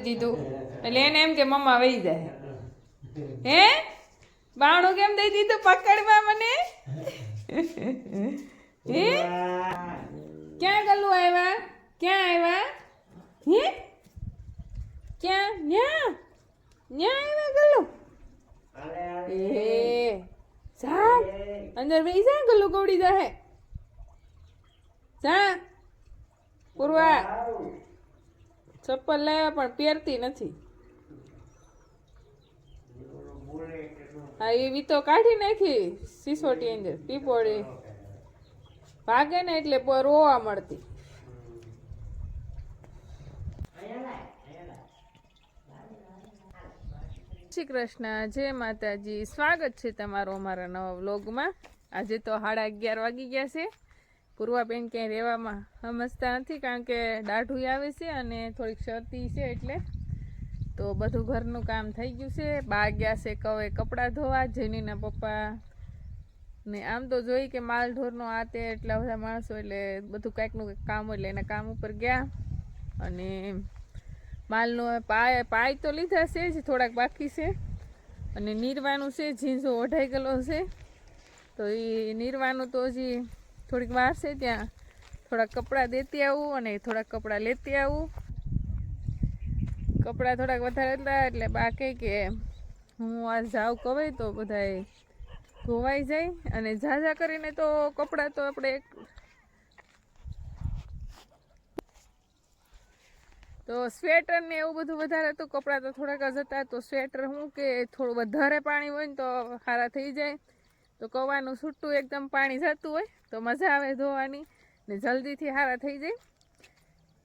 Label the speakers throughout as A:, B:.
A: દીધું એટલે એને એમ કે મમ્મા વહી જાય. હે બાણું કેમ દઈ દીધું પકડવા મને? હે ક્યાં ગલું આવ્યા? ક્યાં આવ્યા? હે ક્યાં? ન્યા ન્યા આવ્યા ગલું? એ જા અંદર બેસી જા, ગલું ગોડી જાહે. જા પૂર્વા ચપ્પલ લાવ્યા પણ પહેરતી નથી. હા એવી તો કાઢી નાખી સિસોટી અંદર પીપોડી ભાગે ને એટલે રોવા મળતી. શ્રી કૃષ્ણ, જય માતાજી. સ્વાગત છે તમારું અમારા નવા વ્લોગમાં. આજે તો 11:30 વાગી ગયા છે. પૂર્વાબેન ક્યાંય રહેવામાં સમજતા નથી કારણ કે દાઢું આવે છે અને થોડીક શરદી છે, એટલે તો બધું ઘરનું કામ થઈ ગયું છે. બા ગયા છે હવે કપડાં ધોવા. જેનીના પપ્પા ને આમ તો જોઈ કે માલ ઢોરનો આ તે એટલા બધા માણસો એટલે બધું કાંઈકનું કંઈક કામ એટલે એના કામ ઉપર ગયા. અને માલનો પાય તો લીધા છે જ, થોડાક બાકી છે. અને નીરવાનું છે, ઝીંઝો ઓઢાઈ ગયેલો છે તો એ નીરવાનું તો હજી થોડીક વાર છે. ત્યાં થોડાક કપડાં દેતી આવું અને થોડાક કપડાં લેતી આવું. કપડાં થોડાક વધારે હતા એટલે બા કહે કે હું આ જાઉં કવે તો બધાય ધોવાઈ જાય. અને ઝાઝા કરીને તો કપડાં તો આપણે તો સ્વેટર ને એવું બધું વધારે હતું. કપડાં તો થોડાક જ હતા તો સ્વેટર હું કે થોડું વધારે પાણી હોય ને તો સારા થઈ જાય. તો કવાનું છૂટું એકદમ પાણી જતું હોય તો મજા આવે ધોવાની ને જલ્દીથી સારા થઈ જાય.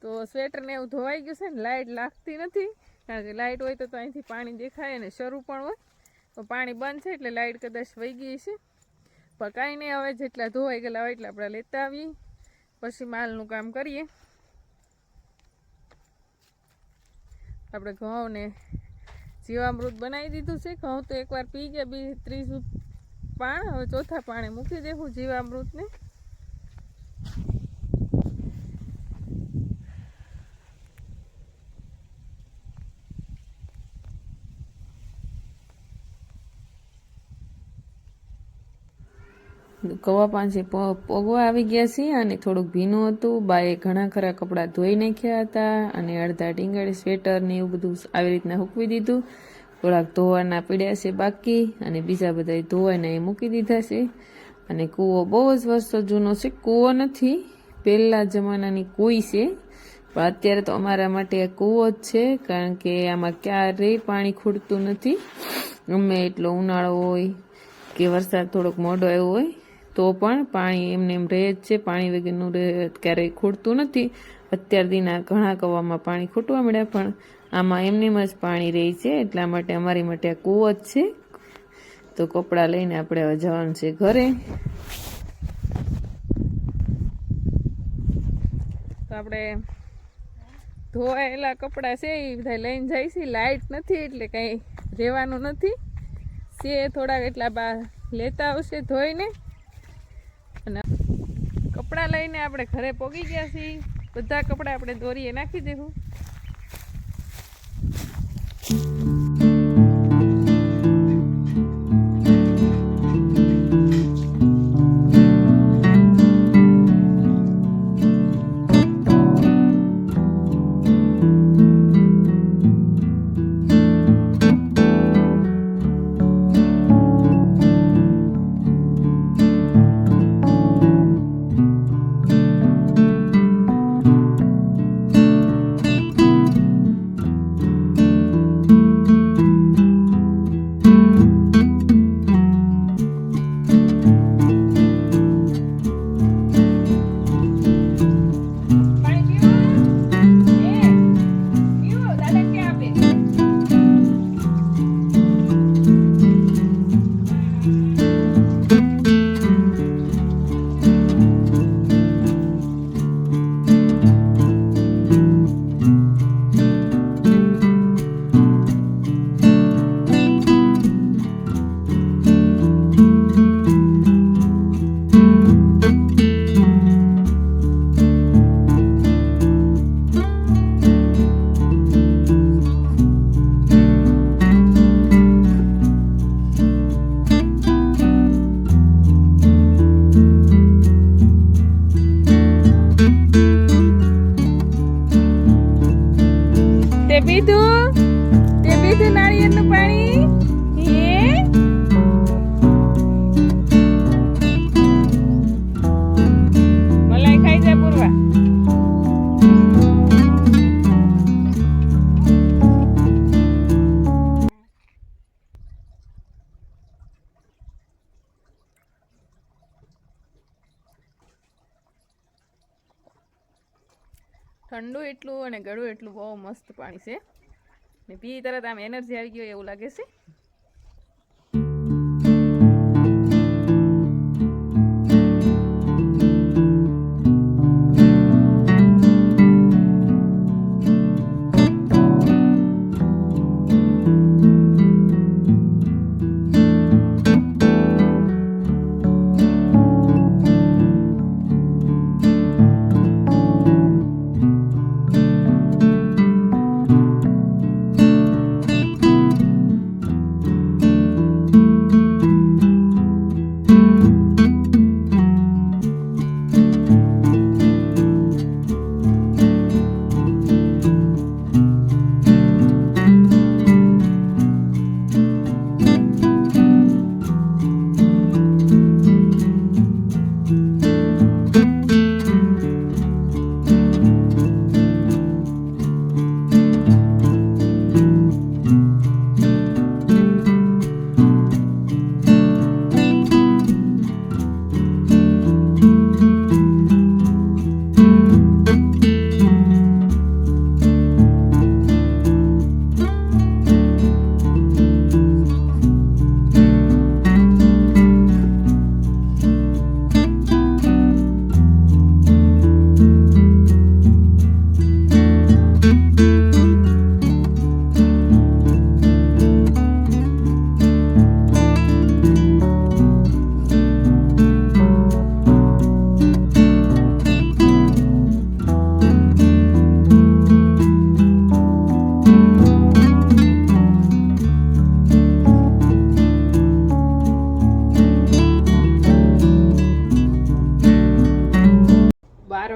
A: તો સ્વેટર ને એવું ધોવાઈ ગયું છે ને લાઇટ લાગતી નથી કારણ કે લાઇટ હોય તો અહીંથી પાણી દેખાય અને શરૂ પણ હોય. તો પાણી બંધ છે એટલે લાઇટ કદાચ વહી ગઈ છે, પણ કાંઈ નહીં. હવે જેટલા ધોવાઈ ગયેલા હોય એટલે આપણે લેતા આવીએ, પછી માલનું કામ કરીએ. આપણે ઘઉં ને જીવામૃત બનાવી દીધું છે. ઘઉં તો એકવાર પી ગયા, ત્રીજું પાણ, હવે ચોથા પાણે મૂકી દેવું જીવામૃતને. કવા પાંચે પોગવા આવી ગયા છે અને થોડુંક ભીનું હતું. બાએ ઘણા ખરા કપડાં ધોઈ નાખ્યા હતા અને અડધા ટીંગાડી સ્વેટર ને એવું બધું આવી રીતના હૂકવી દીધું. થોડાક ધોવાના પીડ્યા છે બાકી અને બીજા બધા ધોવાઈને એ મૂકી દીધા છે. અને કૂવો બહુ જ વર્ષો જૂનો છે. કૂવો નથી, પહેલા જમાનાની કુઈ છે, પણ અત્યારે તો અમારા માટે કૂવો જ છે કારણ કે આમાં ક્યારેય પાણી ખૂટતું નથી. ગમે એટલો ઉનાળો હોય કે વરસાદ થોડોક મોડો આવ્યો હોય તો પણ પાણી એમને એમ રહે જ છે. પાણી વગરનું ક્યારેય ખૂટતું નથી. અત્યાર દીના ઘણા કવામાં પાણી ખૂટવા મળ્યા પણ આમાં એમનેમ જ પાણી રહે છે. એટલા માટે અમારી માટે આ કૂવો જ છે. તો કપડાં લઈને આપણે હવે જવાનું છે ઘરે. તો આપણે ધોવાયેલા કપડાં છે એ બધા લઈને જાય છે. લાઇટ નથી એટલે કંઈ રહેવાનું નથી. છે થોડાક એટલા બા લેતા આવશે ધોઈને. અને કપડાં લઈને આપણે ઘરે પોગી ગયા છીએ. બધા કપડાં આપણે દોરીએ નાખી દેવું. ઠંડુ એટલું અને ગળું એટલું બહુ મસ્ત પાણી છે ને પી તરત આમ એનર્જી આવી ગયો એવું લાગે છે.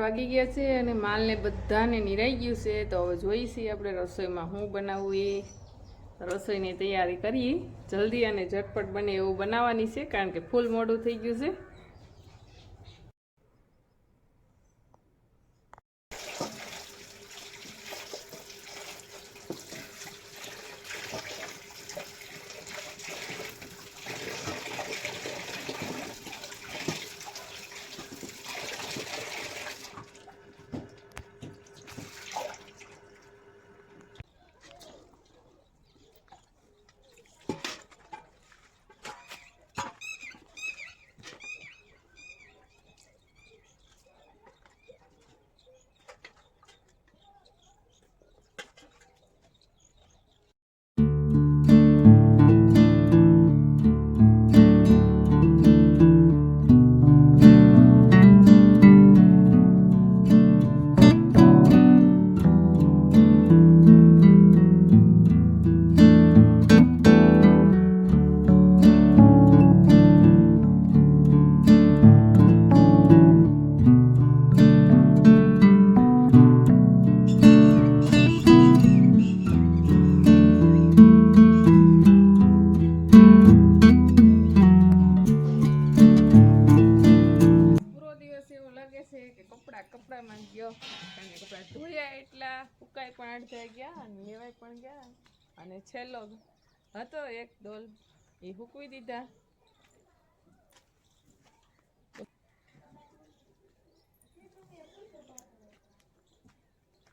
A: વાગી ગયા છે અને માલને બધાને નિરાઈ ગયું છે. તો હવે જોઈ છીએ આપણે રસોઈમાં શું બનાવવું એ રસોઈની તૈયારી કરીએ. જલ્દી અને ઝટપટ બને એવું બનાવવાની છે કારણ કે ફૂલ મોડું થઈ ગયું છે. કપડામાં ગયો કારણ કે કપડા ધોયા એટલા સુકાઈ પણ અડધા ગયા અને લેવાય પણ ગયા અને છેલ્લો હતો એક ડોલ એ સૂકવી દીધા.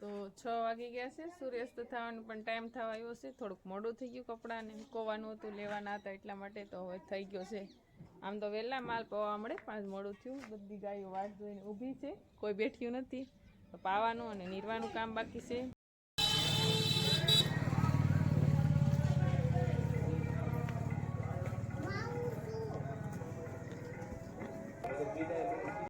A: તો 6 વાગી ગયા છે. સૂર્યાસ્ત થવાનો પણ ટાઈમ થવા આવ્યો છે. થોડુંક મોડું થઈ ગયું. કપડાને મૂકવાનું હતું, લેવાના હતા એટલા માટે. તો હવે થઈ ગયો છે. આમ તો વહેલા માલ પાવા મળે પણ મોડું થયું. બધી ગાયો વાટ જોઈને ઊભી છે, કોઈ બેઠ્યું નથી. પાવાનું અને નીરવાનું કામ બાકી છે.